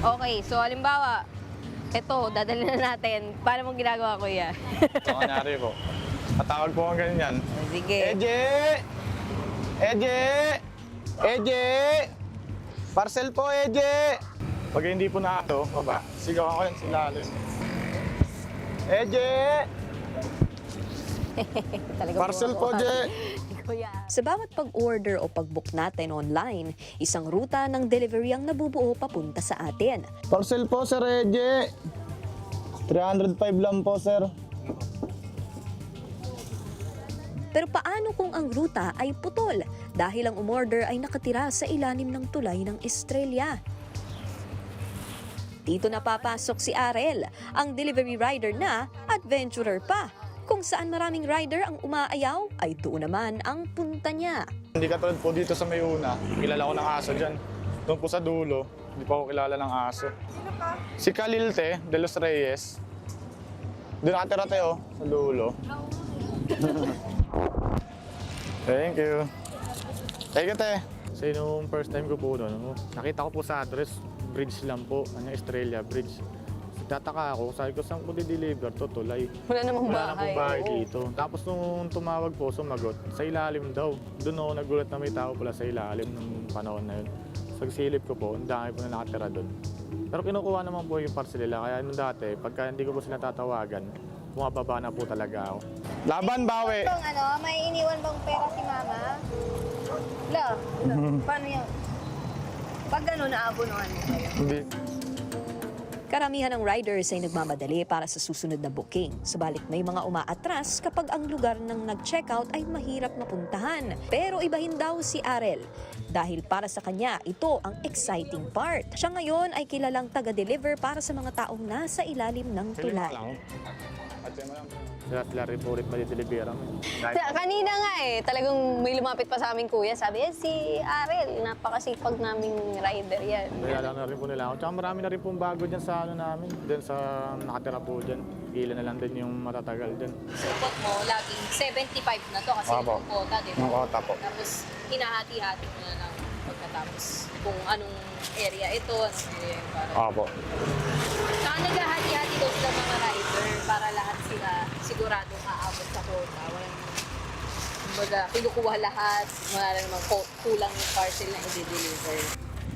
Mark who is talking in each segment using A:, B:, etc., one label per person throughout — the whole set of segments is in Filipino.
A: Okay, so halimbawa, ito, dadalhin na natin. Paano mo ginagawa, kuya?
B: So, kanyari po. Tatawag po ang ganyan.
A: Sige.
B: Eje! Eje! Eje! Parcel po, Eje! Pag hindi po na ito, baba, sigaw ako lang sila. Eje!
A: Talaga
B: Parcel po, Je!
A: Kuya.
C: Sa bawat pag-order o pag-book natin online, isang ruta ng delivery ang nabubuo papunta sa atin.
B: Parcel po, Sir Eje! 305 lang po, sir.
C: Pero paano kung ang ruta ay putol dahil ang umorder ay nakatira sa ilalim ng tulay ng Estrella? Dito na papasok si Arel, ang delivery rider na adventurer pa. Kung saan maraming rider ang umaayaw, ay doon naman ang punta niya.
B: Hindi katulad po dito sa Mayuna, kilala ko ng aso dyan. Doon po sa dulo, hindi pa ako kilala ng aso. Sino ka? Si Kalilte de los Reyes. Doon nakatira tayo, sa dulo. Thank you. Thank you, te. Kasi nung first time ko po doon, nakita ko po sa address, bridge lang po, Estrella Bridge. Tataka ako, sabi ko, saan ko di-deliver to, tulay.
A: Wala namang
B: Wala na
A: bahay.
B: pong bahay
A: Oo.
B: dito. Tapos nung tumawag po, sumagot, sa ilalim daw. Doon ako nagulat na may tao pala sa ilalim nung panahon na yun. Pagsilip ko po, ang dami po na nakatira doon. Pero kinukuha naman po yung parcel nila. Kaya nung dati, pagka hindi ko po sila tatawagan, bumababa na po talaga ako. Laban, bawi!
A: Bang may iniwan bang pera si mama? La, paano yan? Pag gano'n, naabunuhan mo kayo?
B: Hindi.
C: Karamihan ng riders ay nagmamadali para sa susunod na booking. Subalit may mga umaatras kapag ang lugar ng nag-checkout ay mahirap mapuntahan. Pero ibahin daw si Arel. Dahil para sa kanya, ito ang exciting part. Siya ngayon ay kilalang taga-deliver para sa mga taong nasa ilalim ng tulay.
B: Sila rin po ulit madideliveran.
A: Kanina nga talagang may lumapit pa sa aming kuya. Sabi, si Arel, napakasipag naming rider yan.
B: Kaya na rin po nila ako. Tsaka marami na rin pong bago dyan sa ano namin. Dyan sa nakatira po dyan. Ilan na lang din yung matatagal dyan.
A: Support mo, laging 75 na to kasi
B: Opo.
A: yung quota, di ba?
B: Yung quota po.
A: Tapos, hinahati-hati mo na lang pagkatapos kung anong area ito, anong area yung parang.
B: Opo.
A: Saka naghahati-hati daw sila mga rider para lahat sila siguradong aabot sa quota. Walang, kumbaga, kinukuha lahat, wala namang kulang yung parcel na i-deliver.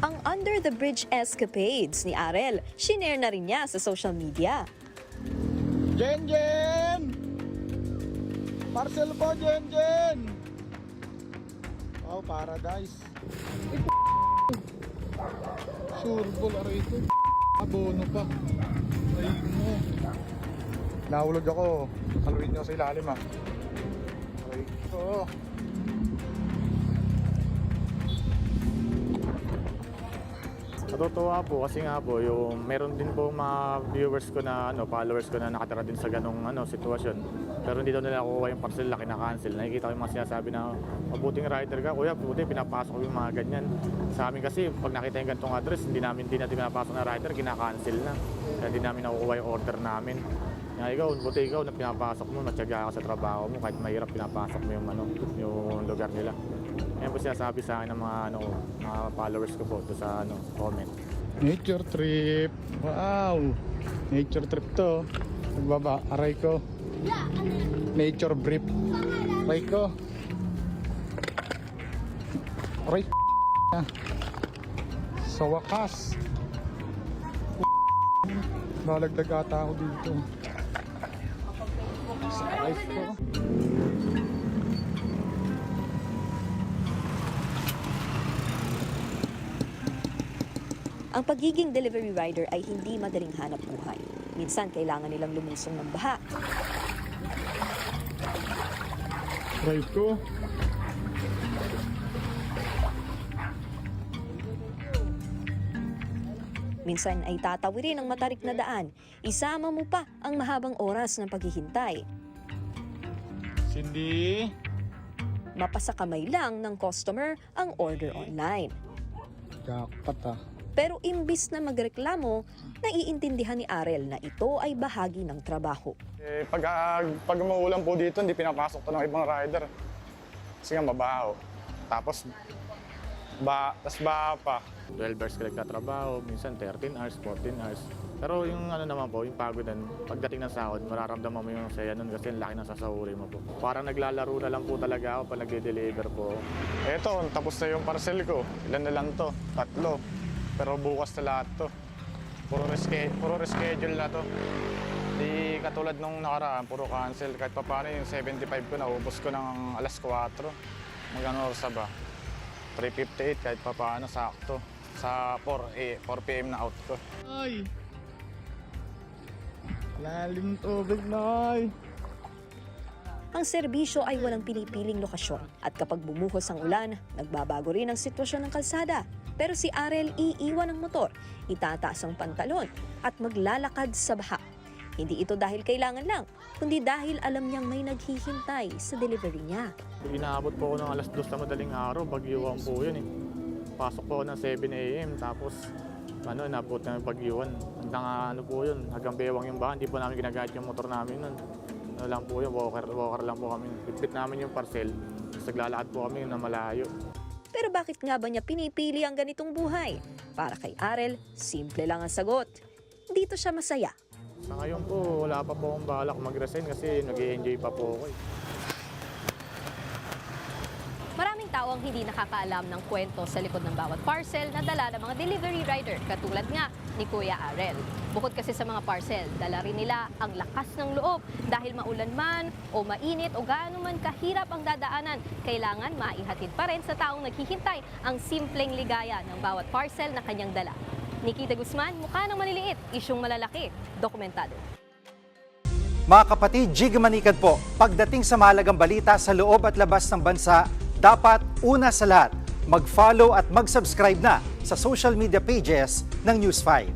C: Ang Under the Bridge escapades ni Arel, shinare na rin niya sa social media.
B: Jen Jen! Parcel po, Jen Jen! Wow, paradise. Sure ball, aray ito. Abono pa. Ay mo. Nahulog ako. Kaluin niyo sa ilalim ah. Aray ko. Natutuwa po kasi nga po yung meron din po mga viewers ko na followers ko na nakatira din sa ganung sitwasyon. Pero hindi daw nila kukuha yung parcel na kina-cancel. Nakikita ko yung mga sinasabi na mabuting rider ka, kuya, buti pinapasok ko yung mga ganyan. Sa amin kasi pag nakita yung ganitong address, hindi natin pinapasok na rider, kina-cancel na. Kaya hindi namin nakukuha yung order namin. Kaya ikaw, buti ikaw na pinapasok mo, matyaga ka sa trabaho mo, kahit mahirap pinapasok mo yung lugar nila. Yan po sinasabi sa akin ng mga followers ko po sa comment. Nature trip. Wow! Nature trip to. Nagbaba, aray ko. Nature brief. Aray ko. Aray sa wakas. Nalagdag ata ako dito. Sa life ko.
C: Ang pagiging delivery rider ay hindi madaling hanap buhay. Minsan kailangan nilang lumusong ng baha.
B: Right ko.
C: Minsan ay tatawirin ang matarik na daan. Isama mo pa ang mahabang oras ng paghihintay.
B: Cindy.
C: Mapasakamay lang ng customer ang order online.
B: Jackpot ah.
C: Pero imbis na magreklamo, naiintindihan ni Arel na ito ay bahagi ng trabaho.
B: Pag umuulan po dito, hindi pinapasok to ng ibang rider. Kasi nga mabaho. Tapos,
D: Tas baha pa.
B: 12 hours ka nagtatrabaho, minsan 13 hours, 14 hours. Pero yung ano naman po, yung pagod nun, pagdating ng sahod, mararamdaman mo yung saya nun kasi ang laki ng sasahurin mo po. Parang naglalaro na lang po talaga ako pag nagde-deliver po.
D: Eto, tapos na yung parcel ko. Ilan na lang to? 3. Pero bukas na lahat to. Puro reschedule na to. Di katulad nung nakaraan, puro cancel. Kahit pa paano yung 75 ko, naubos ko ng alas 4. Magkano oras ba? 3:58 kahit pa paano, sakto. Sa 4 p.m. na out ko.
B: Ay! Lalim tubig, Nay!
C: Ang serbisyo ay walang pinipiling lokasyon at kapag bumuhos ang ulan, nagbabago rin ang sitwasyon ng kalsada. Pero si Arel iiwan ang motor, itataas ang pantalon at maglalakad sa baha. Hindi ito dahil kailangan lang, kundi dahil alam niyang may naghihintay sa delivery niya.
B: Inaabot po ako ng alas 2 na madaling araw, bagyuan po yun eh. Pasok po ako ng 7 a.m. tapos inabot na bagyuan. Hanggang po yun, hanggang bewang yung bahan, hindi po namin ginagamit yung motor namin nun. Ano lang po yun, walker lang po kami. Pipit namin yung parcel, naglalakad po kami na malayo.
C: Pero bakit nga ba niya pinipili ang ganitong buhay? Para kay Arel, simple lang ang sagot. Dito siya masaya.
B: Sa ngayon po, wala pa po akong balak mag-resign kasi nag-i-enjoy pa po ako eh.
A: Maraming tao ang hindi nakakaalam ng kwento sa likod ng bawat parcel na dala ng mga delivery rider, katulad nga ni Kuya Arel. Bukod kasi sa mga parcel, dala rin nila ang lakas ng loob dahil maulan man o mainit o gaano man kahirap ang dadaanan, kailangan maihatid pa rin sa taong naghihintay ang simpleng ligaya ng bawat parcel na kanyang dala. Nikita Guzman, mukha ng maliliit, isyung malalaki, dokumentado.
E: Mga kapatid, Jig Manikad po, pagdating sa mahalagang balita sa loob at labas ng bansa, dapat una sa lahat, mag-follow at mag-subscribe na sa social media pages ng News 5.